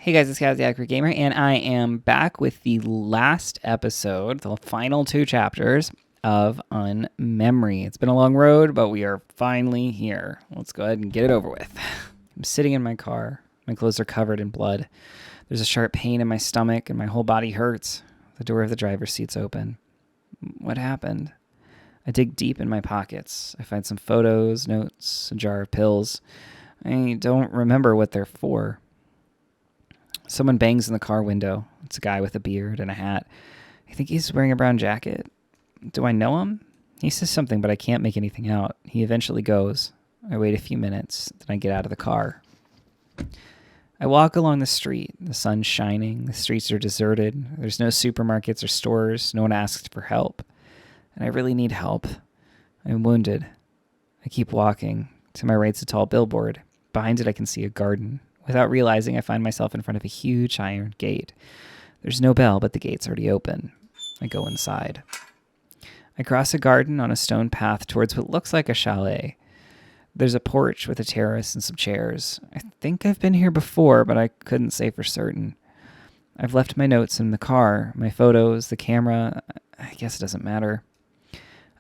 Hey guys, it's Gaymer, and I am back with the last episode, the final 2 chapters of Unmemory. It's been a long road, but we are finally here. Let's go ahead and get it over with. I'm sitting in my car. My clothes are covered in blood. There's a sharp pain in my stomach, and my whole body hurts. The door of the driver's seat's open. What happened? I dig deep in my pockets. I find some photos, notes, a jar of pills. I don't remember what they're for. Someone bangs in the car window. It's a guy with a beard and a hat. I think he's wearing a brown jacket. Do I know him? He says something, but I can't make anything out. He eventually goes. I wait a few minutes, then I get out of the car. I walk along the street. The sun's shining. The streets are deserted. There's no supermarkets or stores. No one asks for help. And I really need help. I'm wounded. I keep walking. To my right's a tall billboard. Behind it, I can see a garden. Without realizing, I find myself in front of a huge iron gate. There's no bell, but the gate's already open. I go inside. I cross a garden on a stone path towards what looks like a chalet. There's a porch with a terrace and some chairs. I think I've been here before, but I couldn't say for certain. I've left my notes in the car, my photos, the camera. I guess it doesn't matter.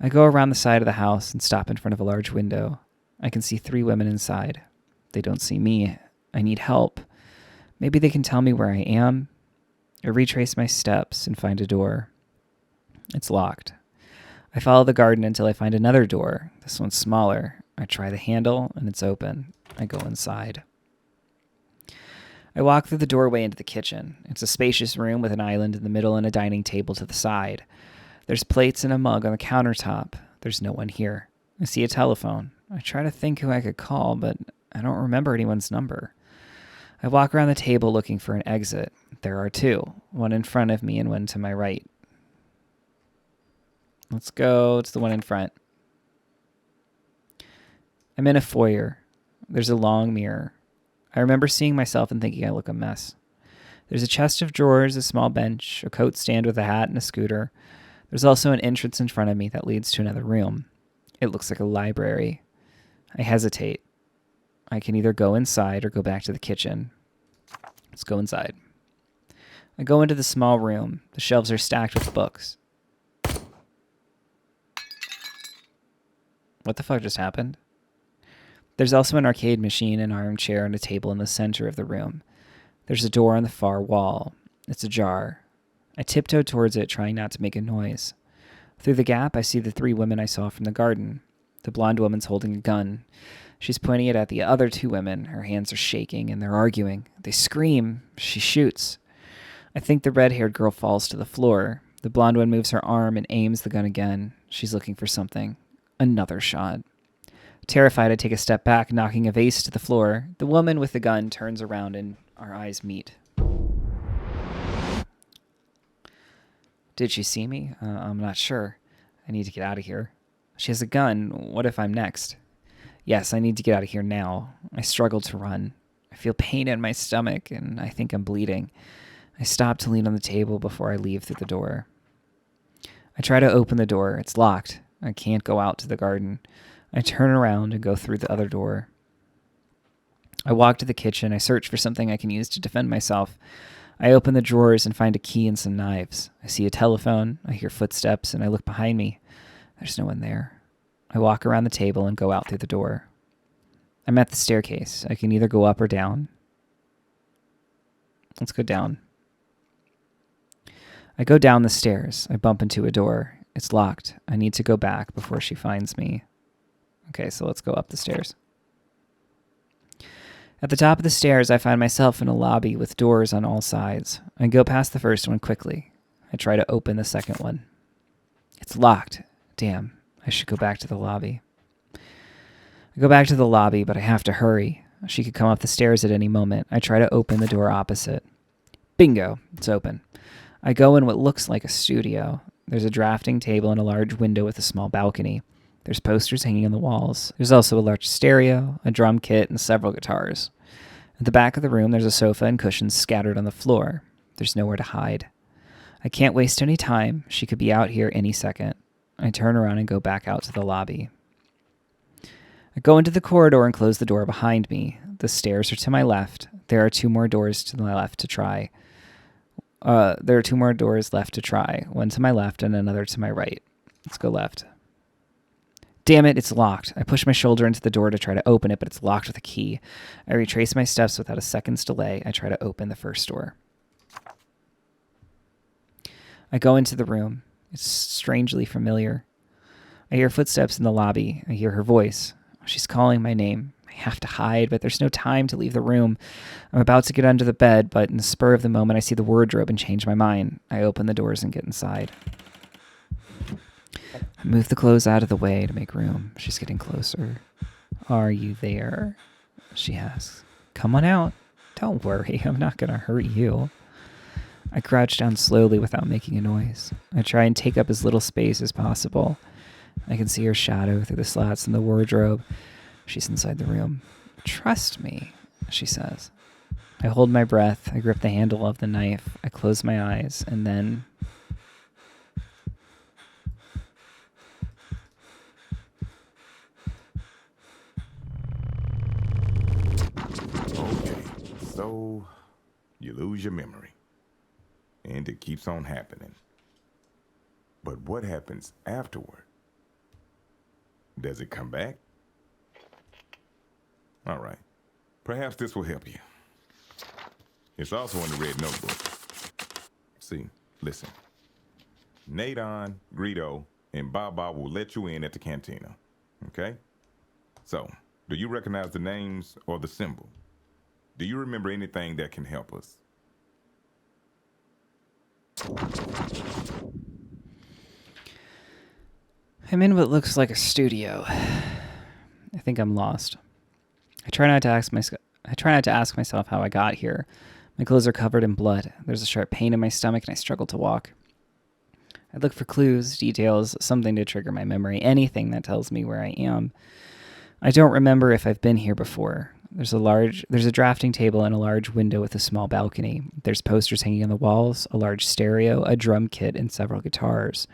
I go around the side of the house and stop in front of a large window. I can see 3 women inside. They don't see me. I need help. Maybe they can tell me where I am. I retrace my steps and find a door. It's locked. I follow the garden until I find another door. This one's smaller. I try the handle and it's open. I go inside. I walk through the doorway into the kitchen. It's a spacious room with an island in the middle and a dining table to the side. There's plates and a mug on the countertop. There's no one here. I see a telephone. I try to think who I could call, but I don't remember anyone's number. I walk around the table looking for an exit. There are 2, one in front of me and one to my right. Let's go to the one in front. I'm in a foyer. There's a long mirror. I remember seeing myself and thinking I look a mess. There's a chest of drawers, a small bench, a coat stand with a hat and a scooter. There's also an entrance in front of me that leads to another room. It looks like a library. I hesitate. I can either go inside or go back to the kitchen. Let's go inside. I go into the small room. The shelves are stacked with books. What the fuck just happened? There's also an arcade machine, an armchair, and a table in the center of the room. There's a door on the far wall. It's ajar. I tiptoe towards it, trying not to make a noise. Through the gap, I see the 3 women I saw from the garden. The blonde woman's holding a gun. She's pointing it at the other 2 women. Her hands are shaking, and they're arguing. They scream. She shoots. I think the red-haired girl falls to the floor. The blonde one moves her arm and aims the gun again. She's looking for something. Another shot. Terrified, I take a step back, knocking a vase to the floor. The woman with the gun turns around, and our eyes meet. Did she see me? I'm not sure. I need to get out of here. She has a gun. What if I'm next? Yes, I need to get out of here now. I struggle to run. I feel pain in my stomach, and I think I'm bleeding. I stop to lean on the table before I leave through the door. I try to open the door. It's locked. I can't go out to the garden. I turn around and go through the other door. I walk to the kitchen. I search for something I can use to defend myself. I open the drawers and find a key and some knives. I see a telephone. I hear footsteps, and I look behind me. There's no one there. I walk around the table and go out through the door. I'm at the staircase. I can either go up or down. Let's go down. I go down the stairs. I bump into a door. It's locked. I need to go back before she finds me. Okay, so let's go up the stairs. At the top of the stairs, I find myself in a lobby with doors on all sides. I go past the first one quickly. I try to open the second one. It's locked. Damn. I should go back to the lobby. I go back to the lobby, but I have to hurry. She could come up the stairs at any moment. I try to open the door opposite. Bingo, it's open. I go in what looks like a studio. There's a drafting table and a large window with a small balcony. There's posters hanging on the walls. There's also a large stereo, a drum kit, and several guitars. At the back of the room, there's a sofa and cushions scattered on the floor. There's nowhere to hide. I can't waste any time. She could be out here any second. I turn around and go back out to the lobby. I go into the corridor and close the door behind me. The stairs are to my left. There are two more doors to my left to try. There are two more doors left to try. One to my left and another to my right. Let's go left. Damn it, it's locked. I push my shoulder into the door to try to open it, but it's locked with a key. I retrace my steps without a second's delay. I try to open the first door. I go into the room. It's strangely familiar. I hear footsteps in the lobby. I hear her voice. She's calling my name. I have to hide, but there's no time to leave the room. I'm about to get under the bed, but in the spur of the moment, I see the wardrobe and change my mind. I open the doors and get inside. I move the clothes out of the way to make room. She's getting closer. Are you there? She asks. Come on out. Don't worry, I'm not going to hurt you. I crouch down slowly without making a noise. I try and take up as little space as possible. I can see her shadow through the slats in the wardrobe. She's inside the room. Trust me, she says. I hold my breath. I grip the handle of the knife. I close my eyes, and then... Okay, so you lose your memory, and it keeps on happening. But what happens afterward? Does it come back? All right, perhaps this will help you. It's also in the red notebook. See, listen. Nadon, Greedo, and Baba will let you in at the cantina, okay? So, do you recognize the names or the symbol? Do you remember anything that can help us? I'm in what looks like a studio. I think I'm lost. I try not to ask myself how I got here. My clothes are covered in blood. There's a sharp pain in my stomach, and I struggle to walk. I look for clues, details, something to trigger my memory, anything that tells me where I am. I don't remember if I've been here before. There's a drafting table and a large window with a small balcony. There's posters hanging on the walls, a large stereo, a drum kit, and several guitars.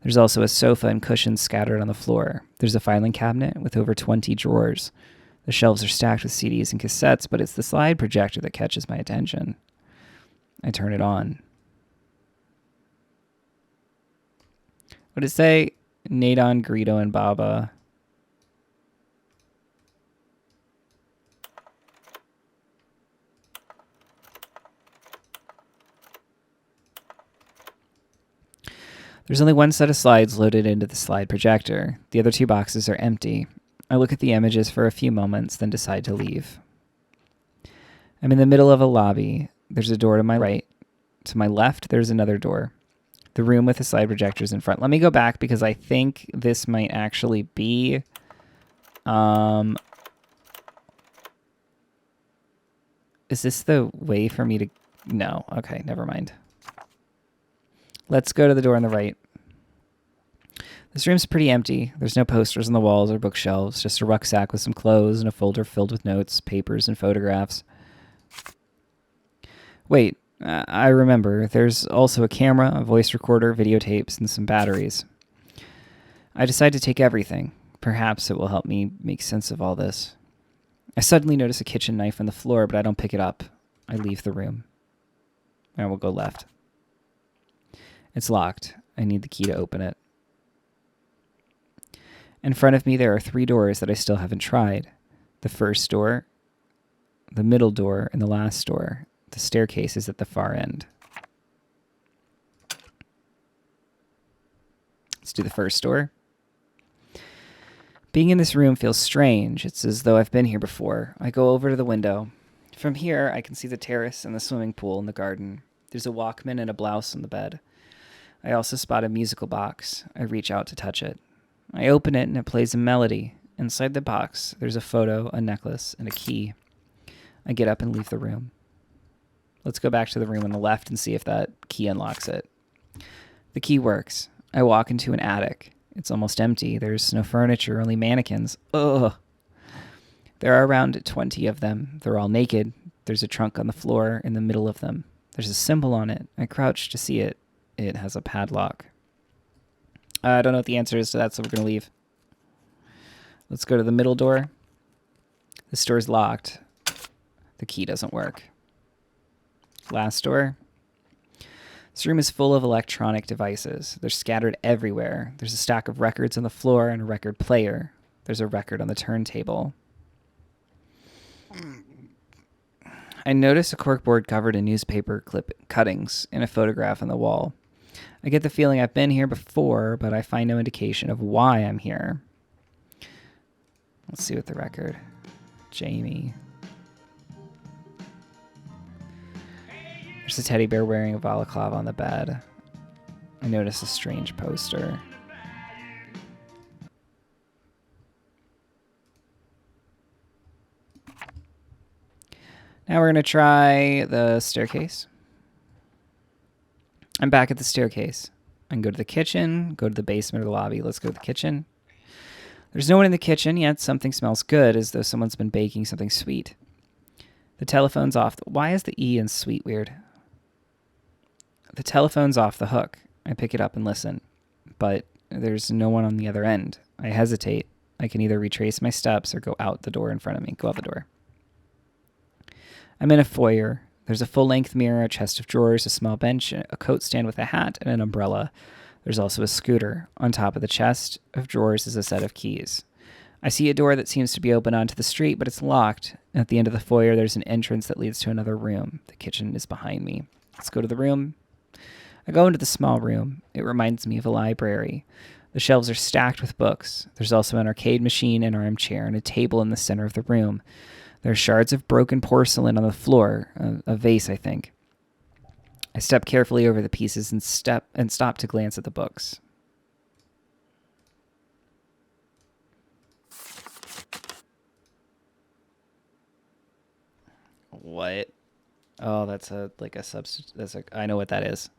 There's also a sofa and cushions scattered on the floor. There's a filing cabinet with over 20 drawers. The shelves are stacked with CDs and cassettes, but it's the slide projector that catches my attention. I turn it on. What did it say? Nadon, Greedo, and Baba. There's only one set of slides loaded into the slide projector. The other two boxes are empty. I look at the images for a few moments, then decide to leave. I'm in the middle of a lobby. There's a door to my right. To my left, there's another door. The room with the slide projectors in front. Let me go back because I think this might actually be... Is this the way for me to... No. Okay, never mind. Let's go to the door on the right. This room's pretty empty. There's no posters on the walls or bookshelves, just a rucksack with some clothes and a folder filled with notes, papers, and photographs. Wait, I remember. There's also a camera, a voice recorder, videotapes, and some batteries. I decide to take everything. Perhaps it will help me make sense of all this. I suddenly notice a kitchen knife on the floor, but I don't pick it up. I leave the room. I will go left. It's locked. I need the key to open it. In front of me, there are 3 doors that I still haven't tried. The first door, the middle door, and the last door. The staircase is at the far end. Let's do the first door. Being in this room feels strange. It's as though I've been here before. I go over to the window. From here, I can see the terrace and the swimming pool and the garden. There's a Walkman and a blouse on the bed. I also spot a musical box. I reach out to touch it. I open it and it plays a melody. Inside the box, there's a photo, a necklace, and a key. I get up and leave the room. Let's go back to the room on the left and see if that key unlocks it. The key works. I walk into an attic. It's almost empty. There's no furniture, only mannequins. Ugh. There are around 20 of them. They're all naked. There's a trunk on the floor in the middle of them. There's a symbol on it. I crouch to see it. It has a padlock. I don't know what the answer is to that, so we're going to leave. Let's go to the middle door. This door's locked. The key doesn't work. Last door. This room is full of electronic devices. They're scattered everywhere. There's a stack of records on the floor and a record player. There's a record on the turntable. I notice a corkboard covered in newspaper clip cuttings and a photograph on the wall. I get the feeling I've been here before, but I find no indication of why I'm here. Let's see what the record. Jamie. There's a teddy bear wearing a balaclava on the bed. I notice a strange poster. Now we're going to try the staircase. I'm back at the staircase. I can go to the kitchen, go to the basement or the lobby. Let's go to the kitchen. There's no one in the kitchen, yet something smells good, as though someone's been baking something sweet. The telephone's off. Why is the E in sweet weird? The telephone's off the hook. I pick it up and listen, but there's no one on the other end. I hesitate. I can either retrace my steps or go out the door in front of me. Go out the door. I'm in a foyer. There's a full-length mirror, a chest of drawers, a small bench, a coat stand with a hat, and an umbrella. There's also a scooter. On top of the chest of drawers is a set of keys. I see a door that seems to be open onto the street, but it's locked. At the end of the foyer, there's an entrance that leads to another room. The kitchen is behind me. Let's go to the room. I go into the small room. It reminds me of a library. The shelves are stacked with books. There's also an arcade machine, an armchair, and a table in the center of the room. There are shards of broken porcelain on the floor, a vase, I think. I step carefully over the pieces and stop to glance at the books. What? Oh, that's a substitute. I know what that is.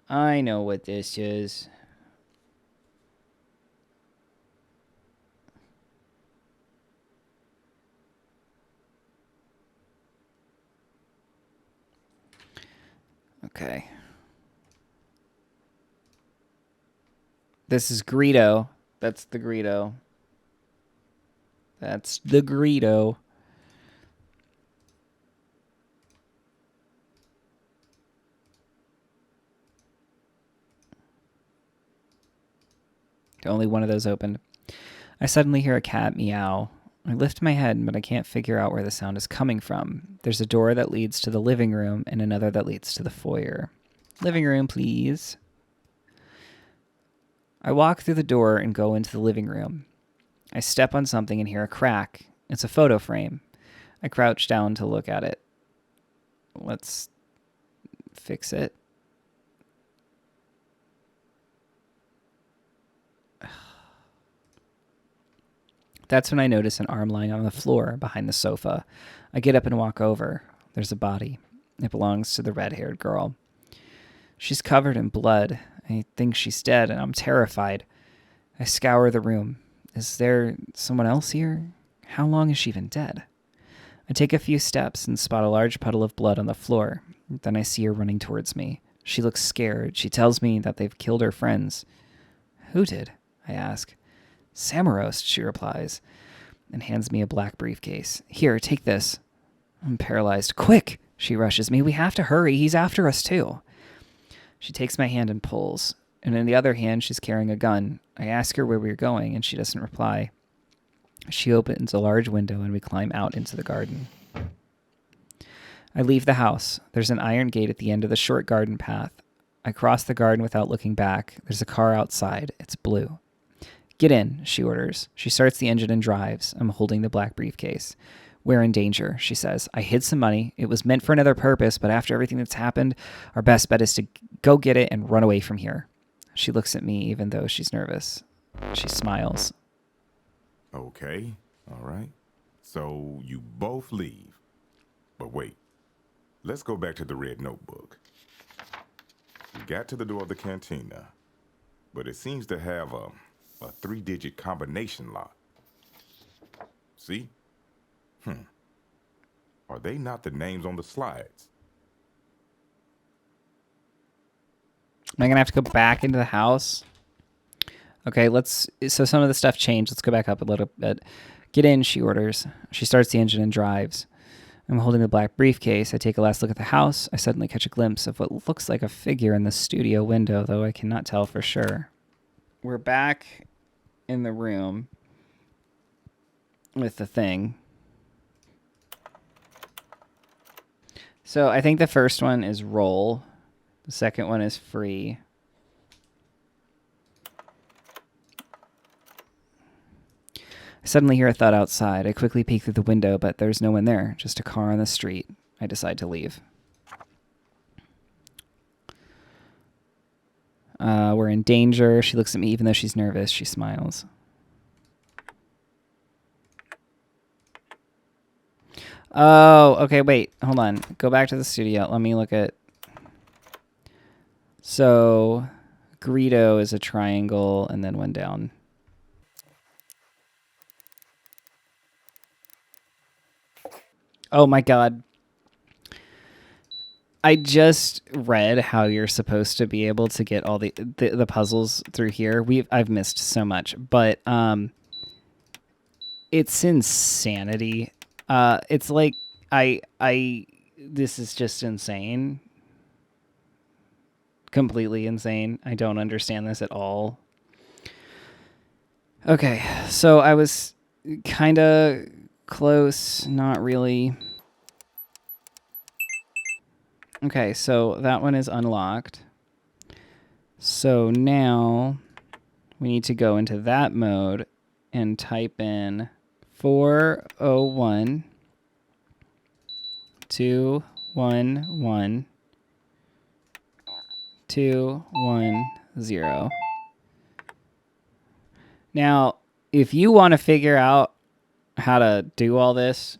I know what this is. Okay. This is Greedo. That's the Greedo. That's the Greedo. Only one of those opened. I suddenly hear a cat meow. I lift my head, but I can't figure out where the sound is coming from. There's a door that leads to the living room and another that leads to the foyer. Living room, please. I walk through the door and go into the living room. I step on something and hear a crack. It's a photo frame. I crouch down to look at it. Let's fix it. That's when I notice an arm lying on the floor behind the sofa. I get up and walk over. There's a body. It belongs to the red-haired girl. She's covered in blood. I think she's dead, and I'm terrified. I scour the room. Is there someone else here? How long has she been dead? I take a few steps and spot a large puddle of blood on the floor. Then I see her running towards me. She looks scared. She tells me that they've killed her friends. Who did? I ask. Samaros, she replies, and hands me a black briefcase. Here, take this. I'm paralyzed. Quick, she rushes me. We have to hurry. He's after us, too. She takes my hand and pulls, and in the other hand, she's carrying a gun. I ask her where we're going, and she doesn't reply. She opens a large window, and we climb out into the garden. I leave the house. There's an iron gate at the end of the short garden path. I cross the garden without looking back. There's a car outside. It's blue. Get in, she orders. She starts the engine and drives. I'm holding the black briefcase. We're in danger, she says. I hid some money. It was meant for another purpose, but after everything that's happened, our best bet is to go get it and run away from here. She looks at me even though she's nervous. She smiles. Okay, all right. So you both leave. But wait, let's go back to the red notebook. We got to the door of the cantina, but it seems to have a 3-digit combination lock. See? Are they not the names on the slides? Am I going to have to go back into the house? Okay, so some of the stuff changed. Let's go back up a little bit. Get in, she orders. She starts the engine and drives. I'm holding the black briefcase. I take a last look at the house. I suddenly catch a glimpse of what looks like a figure in the studio window, though I cannot tell for sure. We're back in the room with the thing. So I think the first one is roll. The second one is free. I suddenly hear a thud outside. I quickly peek through the window, but there's no one there, just a car on the street. I decide to leave. We're in danger. She looks at me even though she's nervous. She smiles. Oh, okay, wait. Hold on. Go back to the studio. Let me look at... So, Greedo is a triangle and then one down. Oh my god. I just read how you're supposed to be able to get all the puzzles through here. I've missed so much, but it's insanity. It's like this is just insane. Completely insane. I don't understand this at all. Okay, so I was kind of close, not really. Okay, so that one is unlocked. So now we need to go into that mode and type in 401 211 210. Now, if you want to figure out how to do all this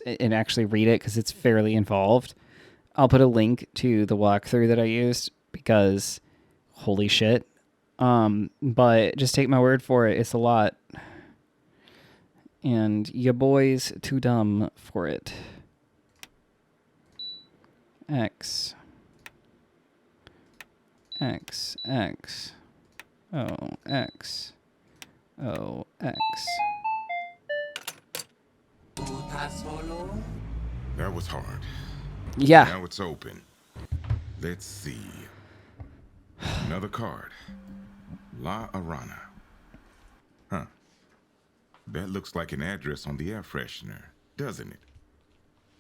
and actually read it because it's fairly involved, I'll put a link to the walkthrough that I used because holy shit. But just take my word for it. It's a lot. And your boy's too dumb for it. X. X. X. O. X. O. X. That was hard. Yeah. Now it's open. Let's see. Another card. La Arana. Huh. That looks like an address on the air freshener, doesn't it?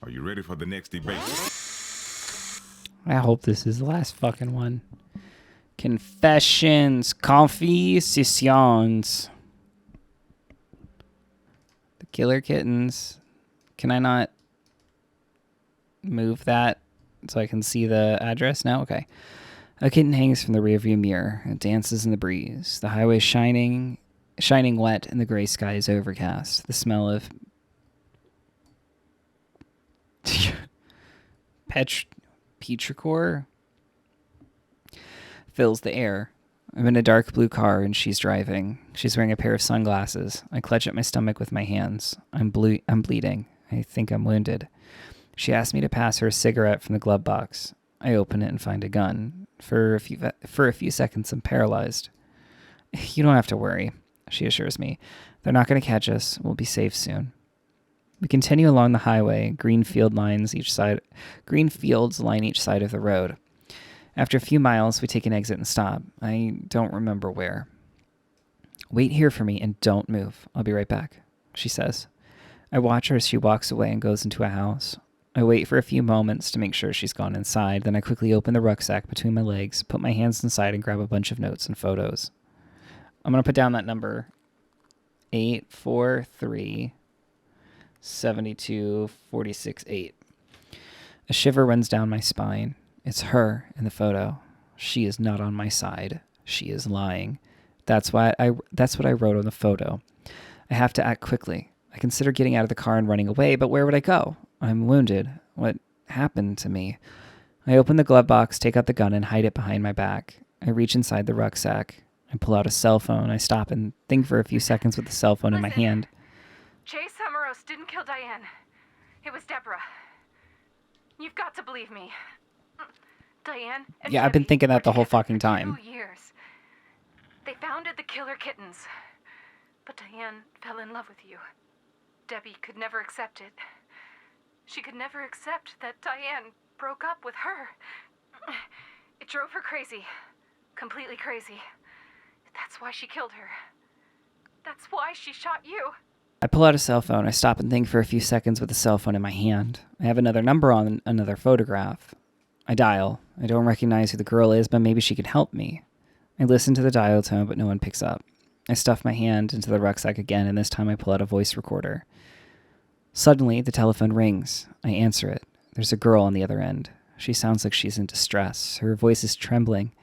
Are you ready for the next debate? I hope this is the last fucking one. Confessions. Confessions. The Killer Kittens. Can I not move that so I can see the address now? Okay. A kitten hangs from the rearview mirror. It dances in the breeze. The highway shining wet, and the gray sky is overcast. The smell of petrichor fills the air. I'm in a dark blue car, and she's driving. She's wearing a pair of sunglasses. I clutch at my stomach with my hands. I'm bleeding. I think I'm wounded. She asks me to pass her a cigarette from the glove box. I open it and find a gun. For a few seconds, I'm paralyzed. You don't have to worry, she assures me. They're not going to catch us. We'll be safe soon. We continue along the highway. Green fields line each side of the road. After a few miles, we take an exit and stop. I don't remember where. Wait here for me and don't move. I'll be right back, she says. I watch her as she walks away and goes into a house. I wait for a few moments to make sure she's gone inside. Then I quickly open the rucksack between my legs, put my hands inside, and grab a bunch of notes and photos. I'm going to put down that number 843 72 46 8. A shiver runs down my spine. It's her in the photo. She is not on my side. She is lying. That's what I wrote on the photo. I have to act quickly. I consider getting out of the car and running away, but where would I go? I'm wounded. What happened to me? I open the glove box, take out the gun, and hide it behind my back. I reach inside the rucksack. I pull out a cell phone. I stop and think for a few seconds with the cell phone in my hand. Chase Summeros didn't kill Diane. It was Deborah. You've got to believe me. Diane and Yeah, I've been Debbie thinking that were the whole together fucking for time. 2 years. They founded the Killer Kittens. But Diane fell in love with you. Debbie could never accept it. She could never accept that Diane broke up with her. It drove her crazy. Completely crazy. That's why she killed her. That's why she shot you. I pull out a cell phone. I stop and think for a few seconds with the cell phone in my hand. I have another number on another photograph. I dial. I don't recognize who the girl is, but maybe she can help me. I listen to the dial tone, but no one picks up. I stuff my hand into the rucksack again, and this time I pull out a voice recorder. Suddenly, the telephone rings. I answer it. There's a girl on the other end. She sounds like she's in distress. Her voice is trembling.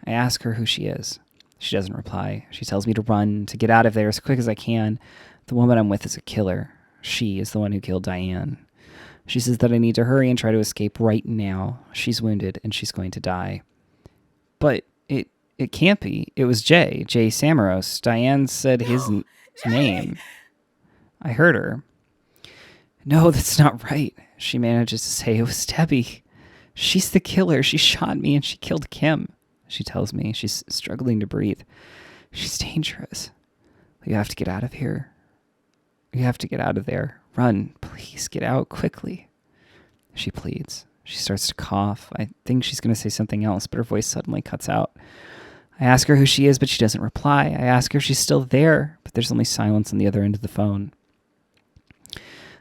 I ask her who she is. She doesn't reply. She tells me to run, to get out of there as quick as I can. The woman I'm with is a killer. She is the one who killed Diane. She says that I need to hurry and try to escape right now. She's wounded, and she's going to die. But it can't be. It was Jay Samaros. Diane said his name. I heard her. No, that's not right. She manages to say it was Debbie. She's the killer. She shot me and she killed Kim. She tells me. She's struggling to breathe. She's dangerous. You have to get out of here. You have to get out of there. Run. Please get out quickly. She pleads. She starts to cough. I think she's going to say something else, but her voice suddenly cuts out. I ask her who she is, but she doesn't reply. I ask her if she's still there, but there's only silence on the other end of the phone.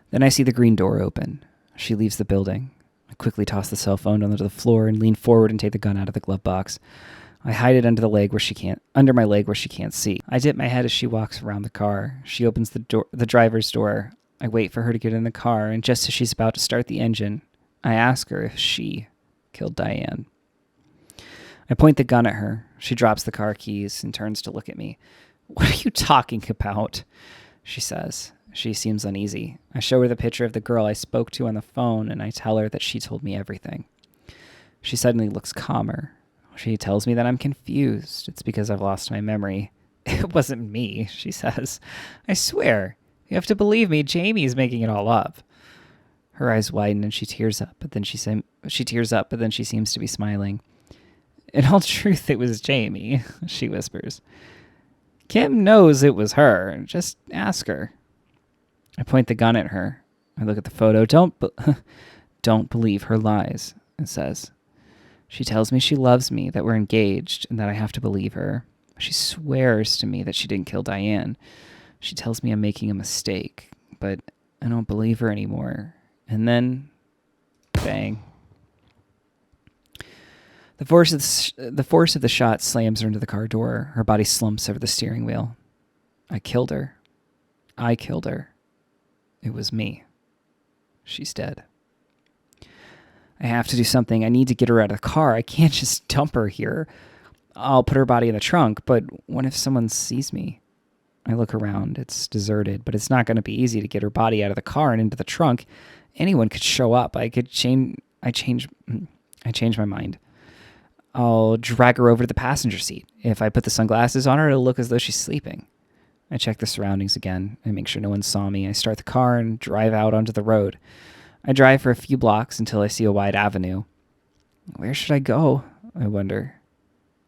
Then I see the green door open. She leaves the building. I quickly toss the cell phone onto the floor and lean forward and take the gun out of the glove box. I hide it under my leg where she can't see. I dip my head as she walks around the car. She opens the driver's door. I wait for her to get in the car, and just as she's about to start the engine, I ask her if she killed Diane. I point the gun at her. She drops the car keys and turns to look at me. What are you talking about? She says. She seems uneasy. I show her the picture of the girl I spoke to on the phone, and I tell her that she told me everything. She suddenly looks calmer. She tells me that I'm confused. It's because I've lost my memory. It wasn't me, she says. I swear. You have to believe me. Jamie's making it all up. Her eyes widen and she tears up, but then she seems to be smiling. In all truth, it was Jamie, she whispers. Kim knows it was her. Just ask her. I point the gun at her. I look at the photo. Don't believe her lies, it says. She tells me she loves me, that we're engaged, and that I have to believe her. She swears to me that she didn't kill Diane. She tells me I'm making a mistake, but I don't believe her anymore. And then, bang. The force of the shot slams her into the car door. Her body slumps over the steering wheel. I killed her. It was me. She's dead. I have to do something. I need to get her out of the car. I can't just dump her here. I'll put her body in the trunk, but what if someone sees me? I look around. It's deserted, but it's not going to be easy to get her body out of the car and into the trunk. Anyone could show up. I change my mind. I'll drag her over to the passenger seat. If I put the sunglasses on her, it'll look as though she's sleeping. I check the surroundings again. I make sure no one saw me. I start the car and drive out onto the road. I drive for a few blocks until I see a wide avenue. Where should I go? I wonder.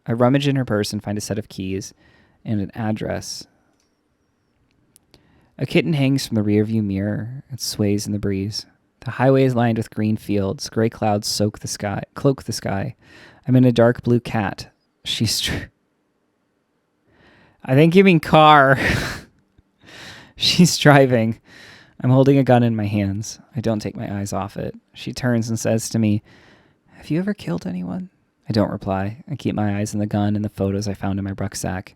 I rummage in her purse and find a set of keys and an address. A kitten hangs from the rearview mirror. It sways in the breeze. The highway is lined with green fields. Gray clouds cloak the sky. I'm in a dark blue cat. I think you mean car. She's driving. I'm holding a gun in my hands. I don't take my eyes off it. She turns and says to me, "Have you ever killed anyone?" I don't reply. I keep my eyes on the gun and the photos I found in my rucksack.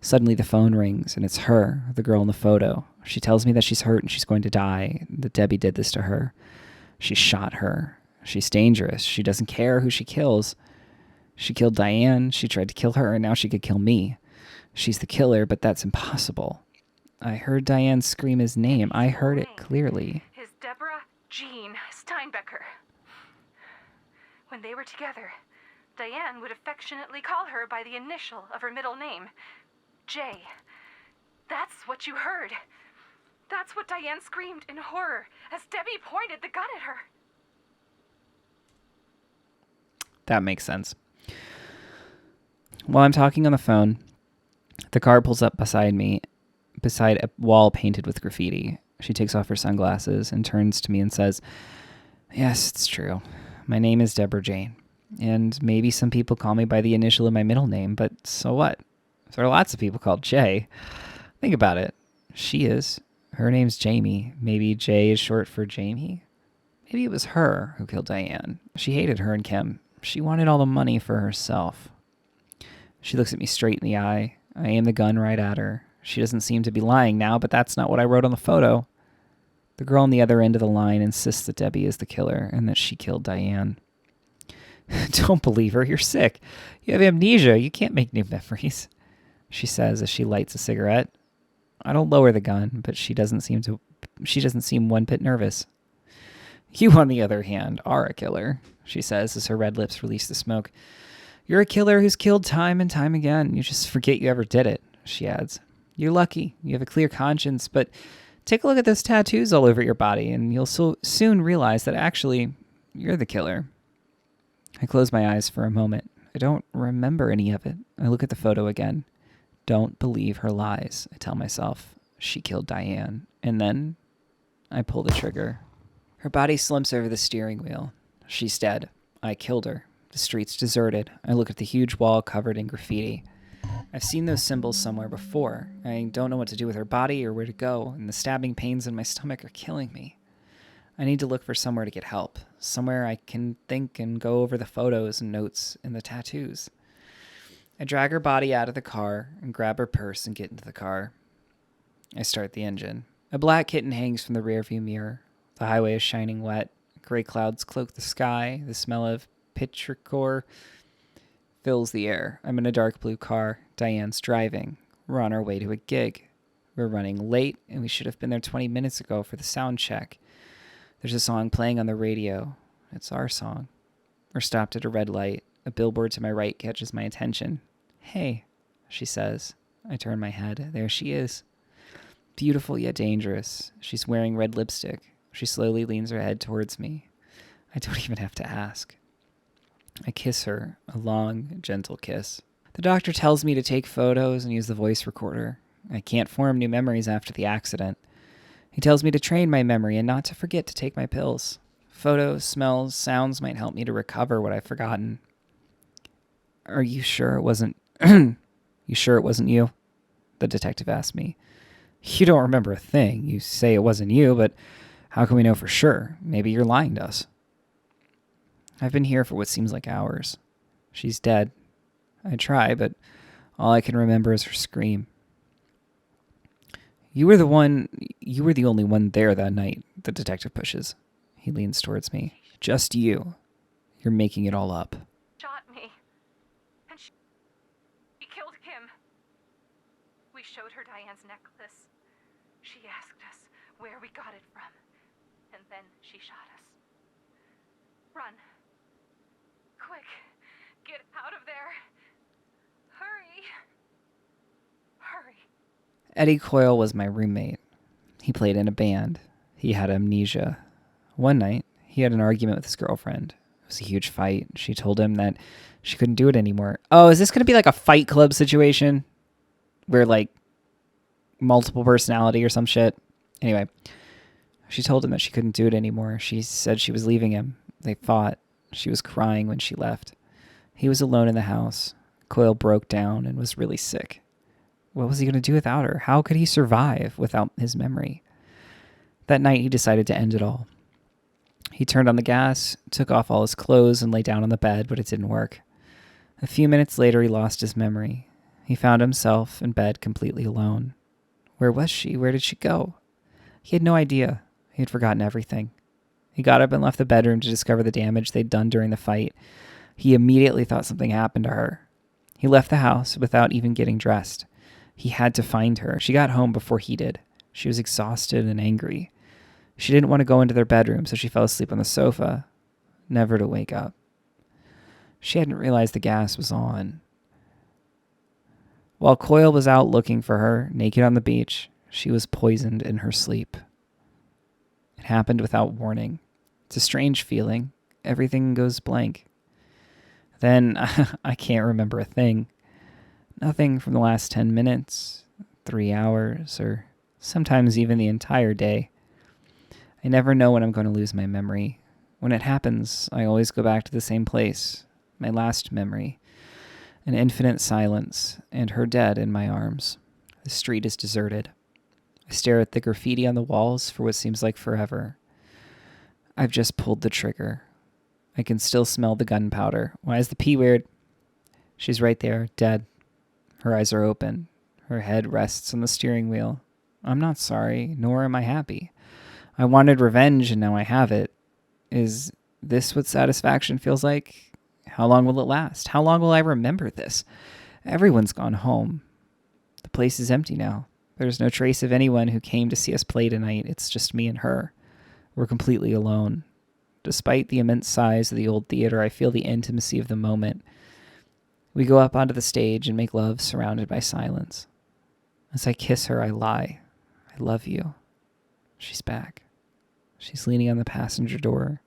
Suddenly the phone rings, and it's her, the girl in the photo. She tells me that she's hurt and she's going to die, that Debbie did this to her. She shot her. She's dangerous. She doesn't care who she kills. She killed Diane. She tried to kill her, and now she could kill me. She's the killer, but that's impossible. I heard Diane scream his name. I heard it clearly. Is Deborah Jean Steinbecker. When they were together, Diane would affectionately call her by the initial of her middle name, J. That's what you heard. That's what Diane screamed in horror as Debbie pointed the gun at her. That makes sense. While I'm talking on the phone, the car pulls up beside me, beside a wall painted with graffiti. She takes off her sunglasses and turns to me and says, "Yes, it's true. My name is Deborah Jane. And maybe some people call me by the initial of my middle name, but so what? There are lots of people called Jay. Think about it. She is. Her name's Jamie. Maybe Jay is short for Jamie? Maybe it was her who killed Diane. She hated her and Kim. She wanted all the money for herself." She looks at me straight in the eye. I aim the gun right at her. She doesn't seem to be lying now, but that's not what I wrote on the photo. The girl on the other end of the line insists that Debbie is the killer and that she killed Diane. "Don't believe her. You're sick. You have amnesia. You can't make new memories," she says as she lights a cigarette. I don't lower the gun, but she doesn't seem one bit nervous. "You, on the other hand, are a killer," she says as her red lips release the smoke. "You're a killer who's killed time and time again. You just forget you ever did it," she adds. "You're lucky. You have a clear conscience, but take a look at those tattoos all over your body, and you'll soon realize that actually you're the killer." I close my eyes for a moment. I don't remember any of it. I look at the photo again. Don't believe her lies, I tell myself. She killed Diane. And then I pull the trigger. Her body slumps over the steering wheel. She's dead. I killed her. The street's deserted. I look at the huge wall covered in graffiti. I've seen those symbols somewhere before. I don't know what to do with her body or where to go, and the stabbing pains in my stomach are killing me. I need to look for somewhere to get help, somewhere I can think and go over the photos and notes and the tattoos. I drag her body out of the car and grab her purse and get into the car. I start the engine. A black kitten hangs from the rearview mirror. The highway is shining wet. Gray clouds cloak the sky. The smell of petrichor fills the air. I'm in a dark blue car. Diane's driving. We're on our way to a gig. We're running late, and we should have been there 20 minutes ago for the sound check. There's a song playing on the radio. It's our song. We're stopped at a red light. A billboard to my right catches my attention. "Hey," she says. I turn my head. There she is. Beautiful yet dangerous. She's wearing red lipstick. She slowly leans her head towards me. I don't even have to ask. I kiss her, a long, gentle kiss. The doctor tells me to take photos and use the voice recorder. I can't form new memories after the accident. He tells me to train my memory and not to forget to take my pills. Photos, smells, sounds might help me to recover what I've forgotten. "Are you sure it wasn't... You sure it wasn't you?" the detective asked me. "You don't remember a thing. You say it wasn't you, but how can we know for sure? Maybe you're lying to us." I've been here for what seems like hours. She's dead. I try, but all I can remember is her scream. You were the only one there that night," the detective pushes. He leans towards me. "Just you. You're making it all up." Shot me. And she killed Kim. We showed her Diane's necklace. She asked us where we got it from. And then she shot us. Run. Quick. Get out of there. Hurry. Hurry. Eddie Coyle was my roommate. He played in a band. He had amnesia. One night, he had an argument with his girlfriend. It was a huge fight. She told him that she couldn't do it anymore. Oh, is this going to be like a Fight Club situation? Where, like, multiple personality or some shit? Anyway, she told him that she couldn't do it anymore. She said she was leaving him. They fought. She was crying when she left. He was alone in the house. Coyle broke down and was really sick. What was he going to do without her? How could he survive without his memory? That night, he decided to end it all. He turned on the gas, took off all his clothes, and lay down on the bed, but it didn't work. A few minutes later, he lost his memory. He found himself in bed completely alone. Where was she? Where did she go? He had no idea. He had forgotten everything. He got up and left the bedroom to discover the damage they'd done during the fight. He immediately thought something happened to her. He left the house without even getting dressed. He had to find her. She got home before he did. She was exhausted and angry. She didn't want to go into their bedroom, so she fell asleep on the sofa, never to wake up. She hadn't realized the gas was on. While Coyle was out looking for her, naked on the beach, she was poisoned in her sleep. It happened without warning. It's a strange feeling. Everything goes blank. Then I can't remember a thing. Nothing from the last 10 minutes, 3 hours, or sometimes even the entire day. I never know when I'm going to lose my memory. When it happens, I always go back to the same place, my last memory. An infinite silence, and her dead in my arms. The street is deserted. I stare at the graffiti on the walls for what seems like forever. I've just pulled the trigger. I can still smell the gunpowder. Why is the P weird? She's right there, dead. Her eyes are open. Her head rests on the steering wheel. I'm not sorry, nor am I happy. I wanted revenge, and now I have it. Is this what satisfaction feels like? How long will it last? How long will I remember this? Everyone's gone home. The place is empty now. There's no trace of anyone who came to see us play tonight. It's just me and her. We're completely alone. Despite the immense size of the old theater, I feel the intimacy of the moment. We go up onto the stage and make love surrounded by silence. As I kiss her, I lie. I love you. She's back. She's leaning on the passenger door.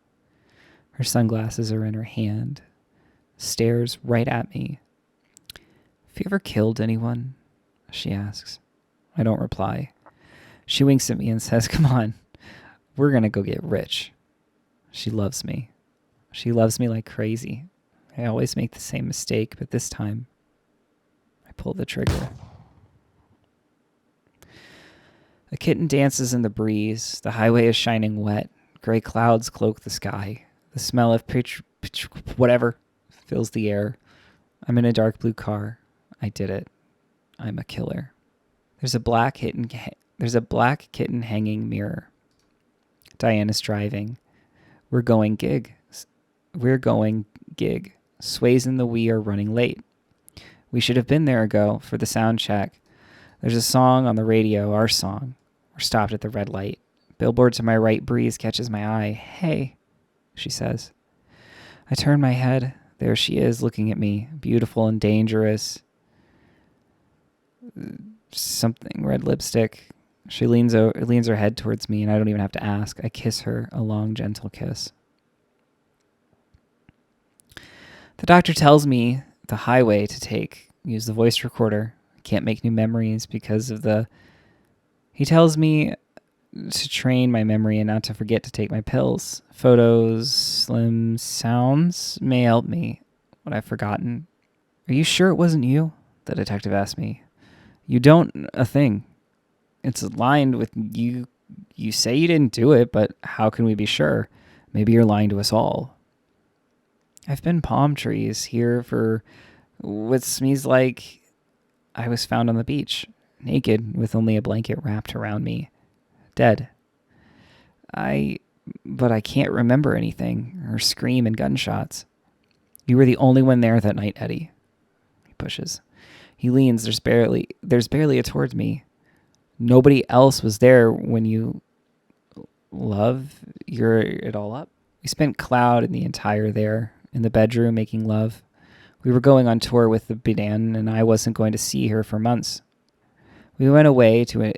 Her sunglasses are in her hand. Stares right at me. Have you ever killed anyone? She asks. I don't reply. She winks at me and says, come on, we're going to go get rich. She loves me. She loves me like crazy. I always make the same mistake, but this time, I pull the trigger. A kitten dances in the breeze. The highway is shining wet. Gray clouds cloak the sky. The smell of whatever fills the air. I'm in a dark blue car. I did it. I'm a killer. There's a black kitten hanging mirror. Diane is driving. We're going gig. Sways and the we are running late. We should have been there ago for the sound check. There's a song on the radio, our song. We're stopped at the red light. Billboard to my right breeze catches my eye. Hey, she says. I turn my head. There she is looking at me, beautiful and dangerous. Something, red lipstick. She leans her head towards me, and I don't even have to ask. I kiss her, a long, gentle kiss. The doctor tells me the highway to take. Use the voice recorder. I can't make new memories because of the... He tells me to train my memory and not to forget to take my pills. Photos, slim sounds may help me. What I've forgotten. Are you sure it wasn't you? The detective asked me. You don't a thing. It's aligned with you. You say you didn't do it, but how can we be sure? Maybe you're lying to us all. I've been palm trees here for what seems like I was found on the beach, naked with only a blanket wrapped around me, dead. But I can't remember anything, or scream and gunshots. You were the only one there that night, Eddie. He pushes. He leans. There's barely a towards me. Nobody else was there when you you're it all up. We spent Cloud and the entire there in the bedroom making love. We were going on tour with the Bidan, and I wasn't going to see her for months. We went away to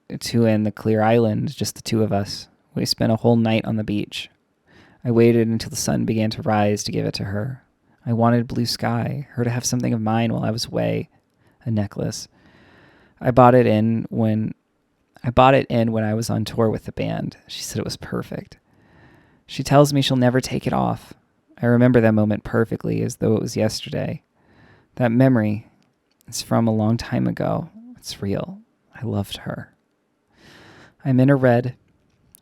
in the clear island, just the two of us. We spent a whole night on the beach. I waited until the sun began to rise to give it to her. I wanted blue sky, her to have something of mine while I was away, a necklace. I bought it in when I was on tour with the band. She said it was perfect. She tells me she'll never take it off. I remember that moment perfectly, as though it was yesterday. That memory is from a long time ago. It's real. I loved her. I'm in a red.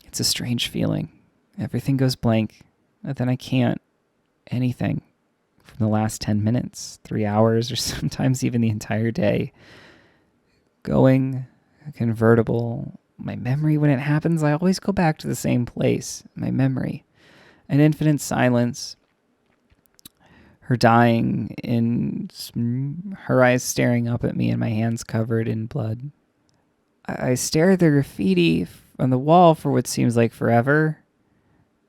It's a strange feeling. Everything goes blank, and then I can't. Anything. From the last 10 minutes, 3 hours, or sometimes even the entire day. Going, convertible. My memory, when it happens, I always go back to the same place. My memory. An infinite silence. Her dying, in her eyes staring up at me and my hands covered in blood. I stare at the graffiti on the wall for what seems like forever.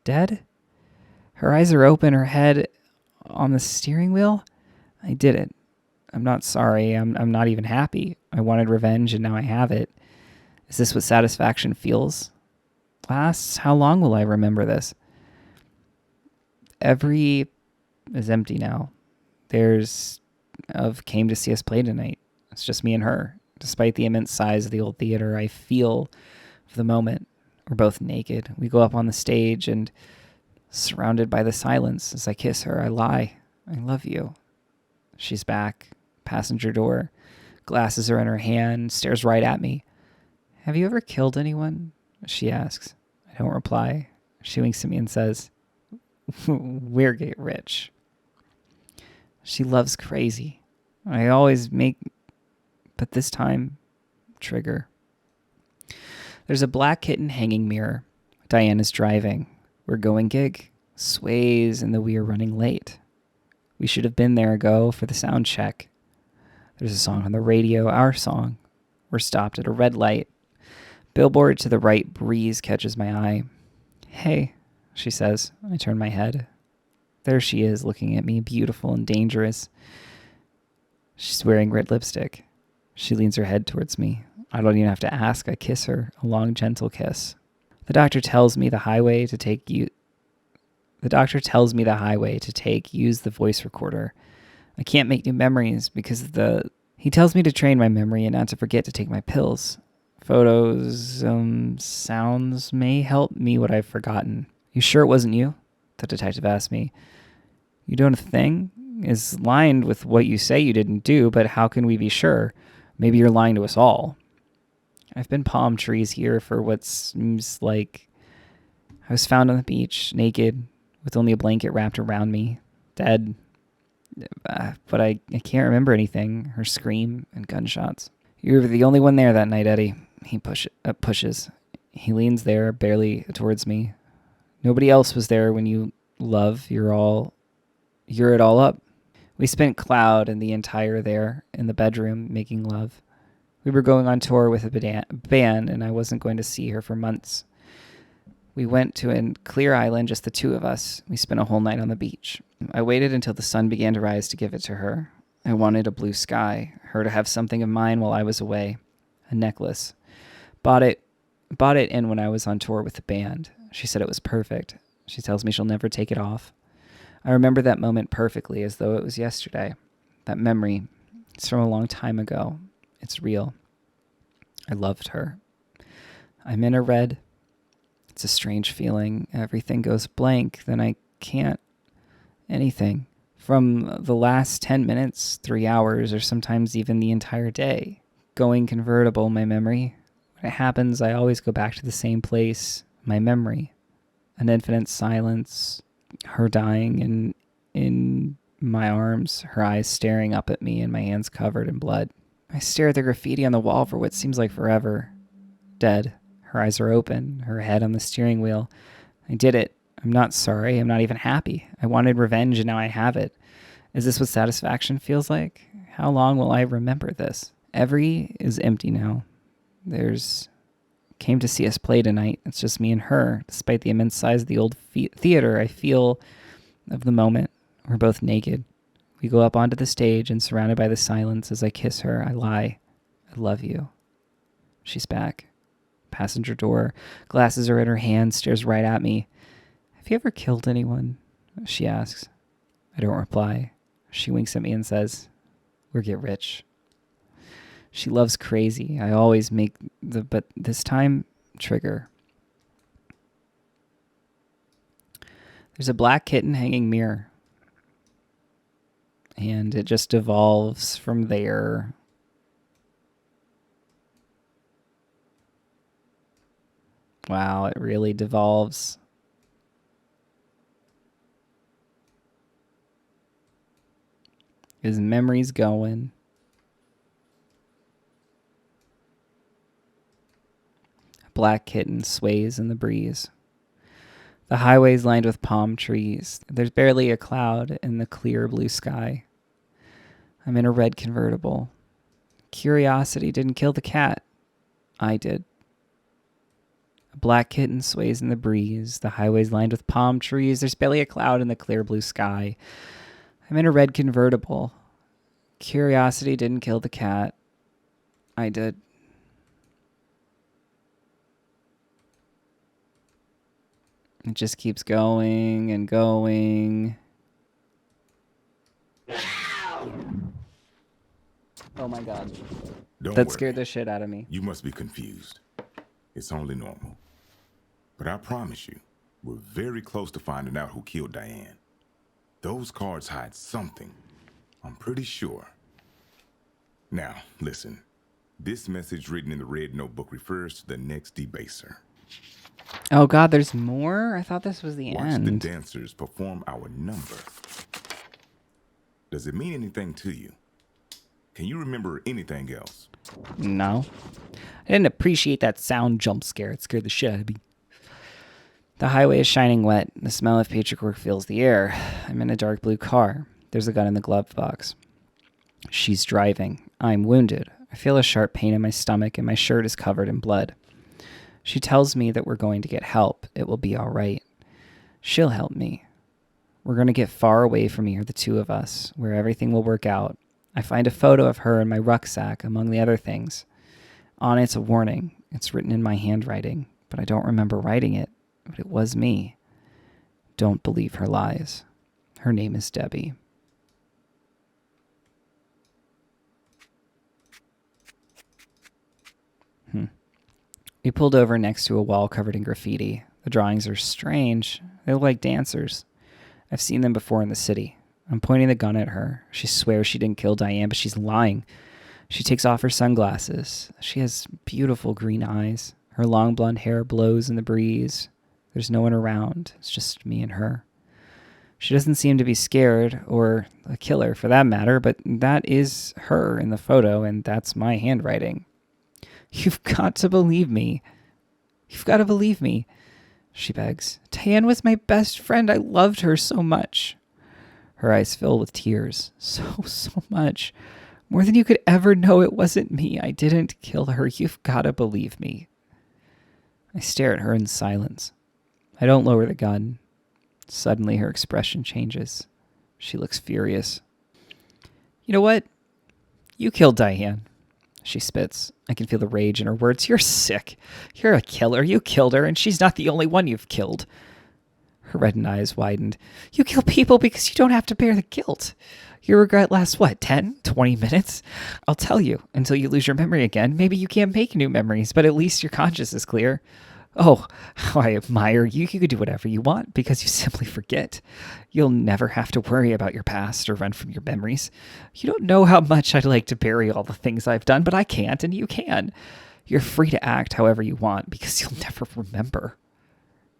Dead? Her eyes are open, her head on the steering wheel. I did it. I'm not sorry. I'm not even happy. I wanted revenge and now I have it. Is this what satisfaction feels? Lasts? How long will I remember this? Every is empty now. There's came to see us play tonight. It's just me and her. Despite the immense size of the old theater, I feel for the moment we're both naked. We go up on the stage and, surrounded by the silence, as I kiss her, I lie. I love you. She's back. Passenger door. Glasses are in her hand, stares right at me. Have you ever killed anyone? She asks. I don't reply. She winks at me and says, we're get rich. She loves crazy. I always make, but this time, trigger. There's a black kitten hanging mirror. Diane is driving. We're going gig. Sways and we are running late. We should have been there ago for the sound check. There's a song on the radio, our song. We're stopped at a red light. Billboard to the right breeze catches my eye. Hey, she says. I turn my head. There she is, looking at me, beautiful and dangerous. She's wearing red lipstick. She leans her head towards me. I don't even have to ask. I kiss her, a long, gentle kiss. The doctor tells me the highway to take, use the voice recorder. I can't make new memories because he tells me to train my memory and not to forget to take my pills. Photos, sounds may help me what I've forgotten. You sure it wasn't you? The detective asked me. You doing a thing? Is lined with what you say you didn't do, but how can we be sure? Maybe you're lying to us all. I've been palm trees here for what seems like I was found on the beach, naked, with only a blanket wrapped around me, dead. But I can't remember anything. Her scream and gunshots. You were the only one there that night, Eddie. He pushes. He leans there, barely towards me. Nobody else was there when you love. You're it all up. We spent Cloud and the entire there in the bedroom making love. We were going on tour with a band, and I wasn't going to see her for months. We went to a clear island, just the two of us. We spent a whole night on the beach. I waited until the sun began to rise to give it to her. I wanted a blue sky, her to have something of mine while I was away. A necklace. Bought it in when I was on tour with the band. She said it was perfect. She tells me she'll never take it off. I remember that moment perfectly, as though it was yesterday. That memory, it's from a long time ago. It's real. I loved her. I'm in a red. It's a strange feeling. Everything goes blank. Then I can't. Anything. From the last 10 minutes, 3 hours, or sometimes even the entire day. Going convertible, my memory. When it happens, I always go back to the same place. My memory. An infinite silence. Her dying in my arms. Her eyes staring up at me and my hands covered in blood. I stare at the graffiti on the wall for what seems like forever. Dead. Her eyes are open, her head on the steering wheel. I did it. I'm not sorry. I'm not even happy. I wanted revenge and now I have it. Is this what satisfaction feels like? How long will I remember this? Every is empty now. Came to see us play tonight. It's just me and her. Despite the immense size of the old theater, I feel of the moment. We're both naked. We go up onto the stage and surrounded by the silence as I kiss her, I lie. I love you. She's back. Passenger door. Glasses are in her hand, stares right at me. Have you ever killed anyone? She asks. I don't reply. She winks at me and says, we'll get rich. She loves crazy. I always make but this time, trigger. There's a black kitten hanging mirror. And it just evolves from there. Wow, it really devolves. His memory's going. A black kitten sways in the breeze. The highway's lined with palm trees. There's barely a cloud in the clear blue sky. I'm in a red convertible. Curiosity didn't kill the cat. I did. A black kitten sways in the breeze. The highway's lined with palm trees. There's barely a cloud in the clear blue sky. I'm in a red convertible. Curiosity didn't kill the cat. I did. It just keeps going and going. Oh my God. Don't That worry. scared the shit out of me. You must be confused. It's only normal. But I promise you, we're very close to finding out who killed Diane. Those cards hide something. I'm pretty sure. Now, listen. This message written in the red notebook refers to the next debaser. Oh God, there's more? I thought this was the Watch end. the dancers perform our number. Does it mean anything to you? Can you remember anything else? No. I didn't appreciate that sound jump scare. It scared the shit out of me. The highway is shining wet. The smell of petrichor fills the air. I'm in a dark blue car. There's a gun in the glove box. She's driving. I'm wounded. I feel a sharp pain in my stomach and my shirt is covered in blood. She tells me that we're going to get help. It will be all right. She'll help me. We're going to get far away from here, the two of us, where everything will work out. I find a photo of her in my rucksack, among the other things. On it's a warning. It's written in my handwriting, but I don't remember writing it. But it was me. Don't believe her lies. Her name is Debbie. We pulled over next to a wall covered in graffiti. The drawings are strange. They look like dancers. I've seen them before in the city. I'm pointing the gun at her. She swears she didn't kill Diane, but she's lying. She takes off her sunglasses. She has beautiful green eyes. Her long blonde hair blows in the breeze. There's no one around. It's just me and her. She doesn't seem to be scared, or a killer for that matter, but that is her in the photo, and that's my handwriting. You've got to believe me. You've got to believe me, she begs. Diane was my best friend. I loved her so much. Her eyes fill with tears. So much. More than you could ever know. It wasn't me. I didn't kill her. You've got to believe me. I stare at her in silence. I don't lower the gun. Suddenly her expression changes. She looks furious. You know what? You killed Diane. She spits. I can feel the rage in her words. You're sick. You're a killer. You killed her, and she's not the only one you've killed. Her reddened eyes widened. You kill people because you don't have to bear the guilt. Your regret lasts, 10, 20 minutes? I'll tell you, until you lose your memory again. Maybe you can't make new memories, but at least your conscience is clear. Oh, how I admire you. You could do whatever you want because you simply forget. You'll never have to worry about your past or run from your memories. You don't know how much I'd like to bury all the things I've done, but I can't, and you can. You're free to act however you want because you'll never remember.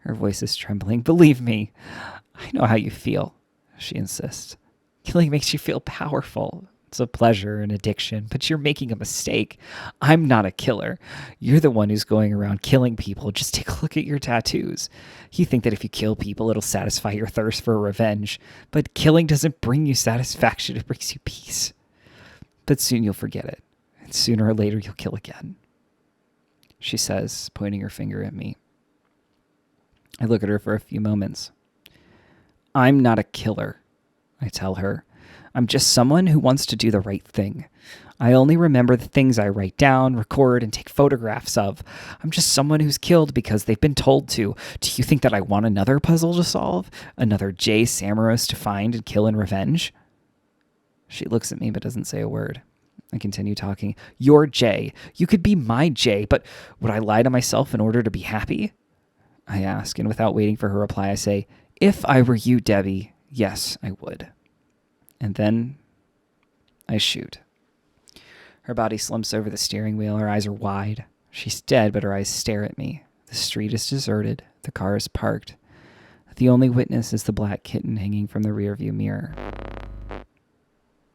Her voice is trembling. Believe me, I know how you feel, she insists. Killing makes you feel powerful. It's a pleasure, an addiction, but you're making a mistake. I'm not a killer. You're the one who's going around killing people. Just take a look at your tattoos. You think that if you kill people, it'll satisfy your thirst for revenge. But killing doesn't bring you satisfaction. It brings you peace. But soon you'll forget it. And sooner or later you'll kill again. She says, pointing her finger at me. I look at her for a few moments. I'm not a killer, I tell her. I'm just someone who wants to do the right thing. I only remember the things I write down, record, and take photographs of. I'm just someone who's killed because they've been told to. Do you think that I want another puzzle to solve? Another Jay Samaros to find and kill in revenge? She looks at me but doesn't say a word. I continue talking. You're Jay. You could be my Jay, but would I lie to myself in order to be happy? I ask, and without waiting for her reply, I say, if I were you, Debbie, yes, I would. And then I shoot. Her body slumps over the steering wheel. Her eyes are wide. She's dead, but her eyes stare at me. The street is deserted. The car is parked. The only witness is the black kitten hanging from the rearview mirror.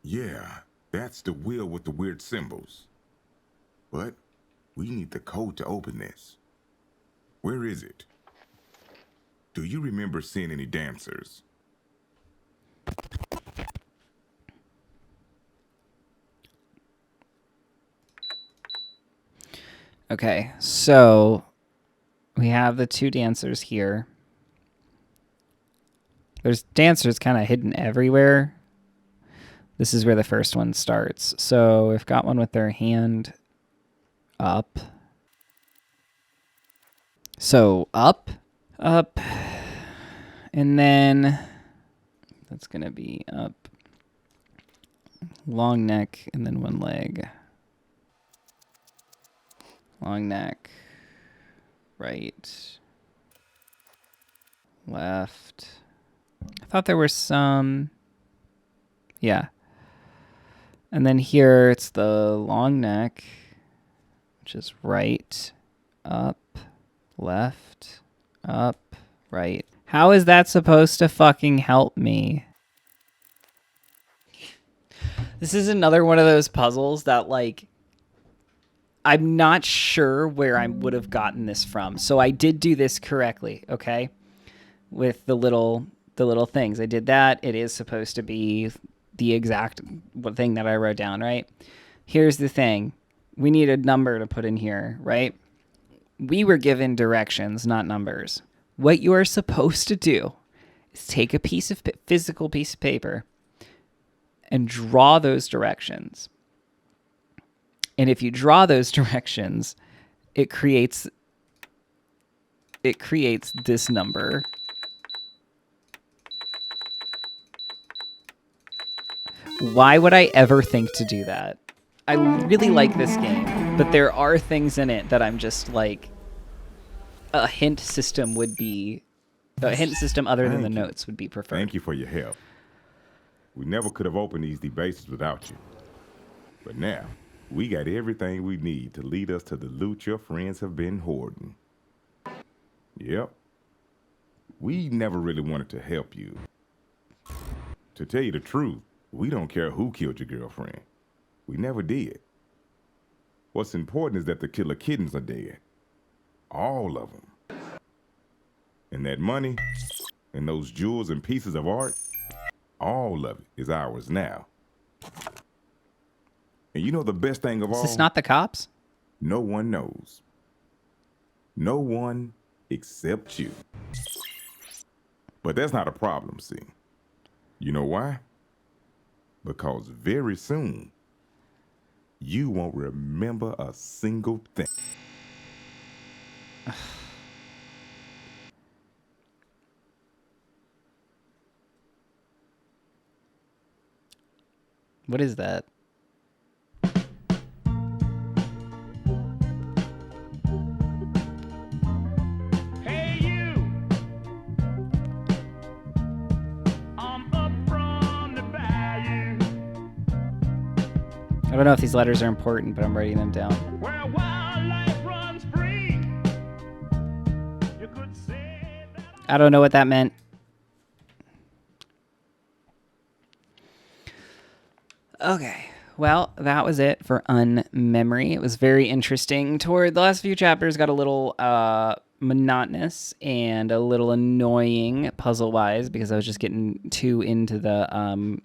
Yeah, that's the wheel with the weird symbols. But we need the code to open this. Where is it? Do you remember seeing any dancers? Okay, so we have the two dancers here. There's dancers kind of hidden everywhere. This is where the first one starts. So we've got one with their hand up. So up, and then that's going to be up, long neck, and then one leg. Long neck. Right. Left. I thought there were some... Yeah. And then here it's the long neck, which is right, up, left, up, right. How is that supposed to fucking help me? This is another one of those puzzles that, like, I'm not sure where I would have gotten this from. So I did do this correctly, okay? With the little things. I did that. It is supposed to be the exact thing that I wrote down, right? Here's the thing. We need a number to put in here, right? We were given directions, not numbers. What you are supposed to do is take a physical piece of paper and draw those directions. And if you draw those directions, it creates this number. Why would I ever think to do that? I really like this game, but there are things in it that I'm just like, a hint system other than the notes would be preferred. Thank you for your help. We never could have opened these debases without you. But now, we got everything we need to lead us to the loot your friends have been hoarding. Yep. We never really wanted to help you. To tell you the truth, we don't care who killed your girlfriend. We never did. What's important is that the killer kittens are dead. All of them. And that money, and those jewels and pieces of art, all of it is ours now. And you know the best thing of all? Is this not the cops? No one knows. No one except you. But that's not a problem, see. You know why? Because very soon, you won't remember a single thing. What is that? Hey you! I'm up from the bayou. I don't know if these letters are important, but I'm writing them down. Where wildlife runs free. You could say that I don't know what that meant. Okay. Well, that was it for Unmemory. It was very interesting. Toward the last few chapters got a little monotonous and a little annoying puzzle-wise because I was just getting too into the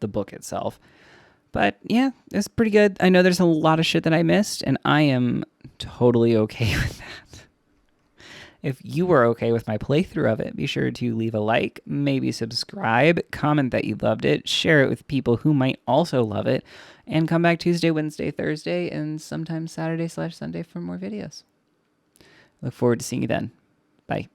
book itself. But yeah, it's pretty good. I know there's a lot of shit that I missed, and I am totally okay with that. If you were okay with my playthrough of it, be sure to leave a like, maybe subscribe, comment that you loved it, share it with people who might also love it, and come back Tuesday, Wednesday, Thursday, and sometimes Saturday/Sunday for more videos. Look forward to seeing you then. Bye.